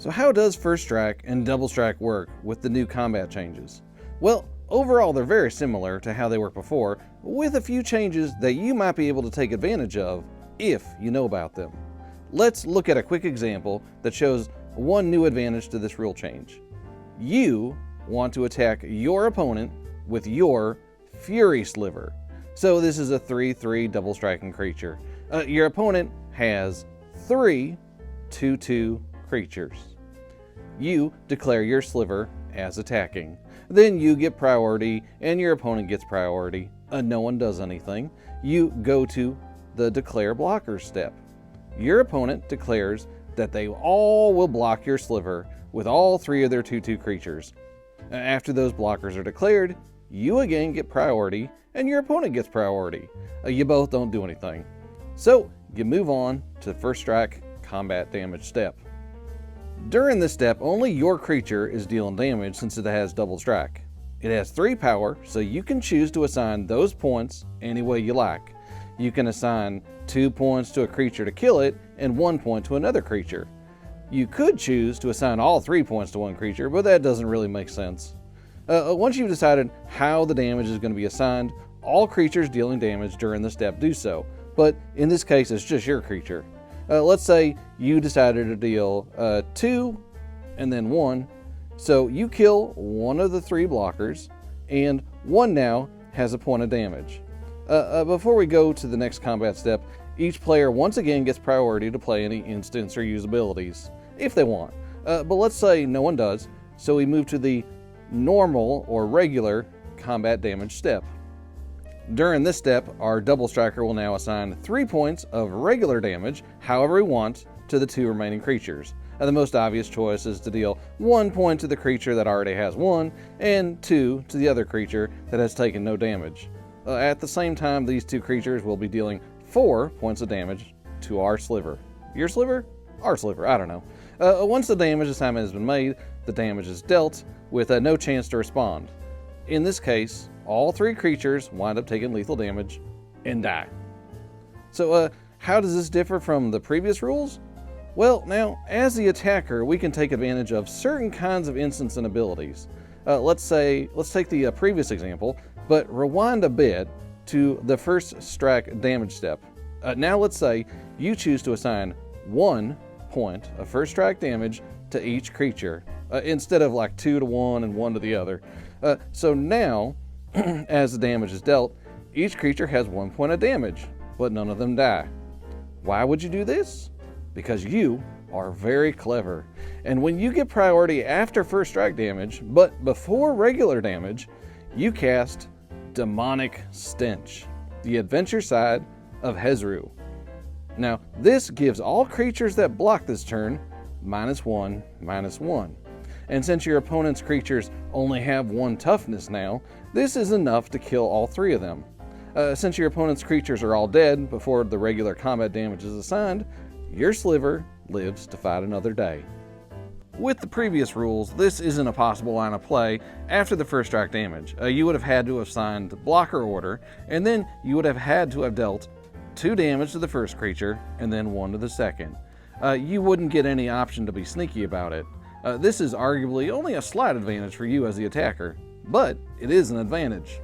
So how does First Strike and Double Strike work with the new combat changes? Well, overall they're very similar to how they worked before, with a few changes that you might be able to take advantage of if you know about them. Let's look at a quick example that shows one new advantage to this rule change. You want to attack your opponent with your Fury Sliver. So this is a 3/3 double striking creature. Your opponent has 3 2/2 creatures. You declare your sliver as attacking. Then you get priority and your opponent gets priority. No one does anything. You go to the declare blockers step. Your opponent declares that they all will block your sliver with all 3 of their 2/2 creatures. After those blockers are declared, you again get priority and your opponent gets priority. You both don't do anything. So you move on to the First Strike combat damage step. During this step, only your creature is dealing damage since it has double strike. It has 3 power, so you can choose to assign those points any way you like. You can assign 2 points to a creature to kill it and 1 point to another creature. You could choose to assign all 3 points to one creature, but that doesn't really make sense. Once you've decided how the damage is going to be assigned, all creatures dealing damage during the step do so, but in this case it's just your creature. Let's say you decided to deal 2 and then 1, so you kill one of the 3 blockers, and 1 now has a point of damage. Before we go to the next combat step, each player once again gets priority to play any instants or use abilities, if they want. But let's say no one does, so we move to the normal or regular combat damage step. During this step, our double striker will now assign 3 points of regular damage, however we want, to the 2 remaining creatures. The most obvious choice is to deal 1 point to the creature that already has 1, and 2 to the other creature that has taken no damage. At the same time, these 2 creatures will be dealing 4 points of damage to our sliver. Your sliver? Our sliver, I don't know. Once the damage assignment has been made, the damage is dealt with no chance to respond. In this case, all 3 creatures wind up taking lethal damage and die. So how does this differ from the previous rules? Well, now, as the attacker, we can take advantage of certain kinds of instants and abilities. Let's take the previous example, but rewind a bit to the First Strike damage step. Now let's say you choose to assign 1 point of First Strike damage to each creature, instead of like 2 to 1 and 1 to the other. So now, as the damage is dealt, each creature has 1 point of damage, but none of them die. Why would you do this? Because you are very clever. And when you get priority after First Strike damage, but before regular damage, you cast Demonic Stench, the adventure side of Hezru. Now, this gives all creatures that block this turn -1/-1. And since your opponent's creatures only have 1 toughness now, this is enough to kill all 3 of them. Since your opponent's creatures are all dead before the regular combat damage is assigned, your sliver lives to fight another day. With the previous rules, this isn't a possible line of play after the First Strike damage. You would have had to have signed blocker order, and then you would have had to have dealt 2 damage to the first creature and then 1 to the second. You wouldn't get any option to be sneaky about it. This is arguably only a slight advantage for you as the attacker, but it is an advantage.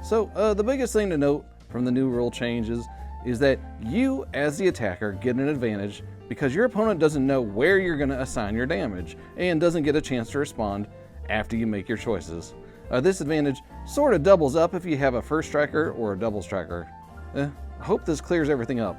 So the biggest thing to note from the new rule changes is that you as the attacker get an advantage because your opponent doesn't know where you're going to assign your damage and doesn't get a chance to respond after you make your choices. This advantage sort of doubles up if you have a first striker or a double striker. I hope this clears everything up.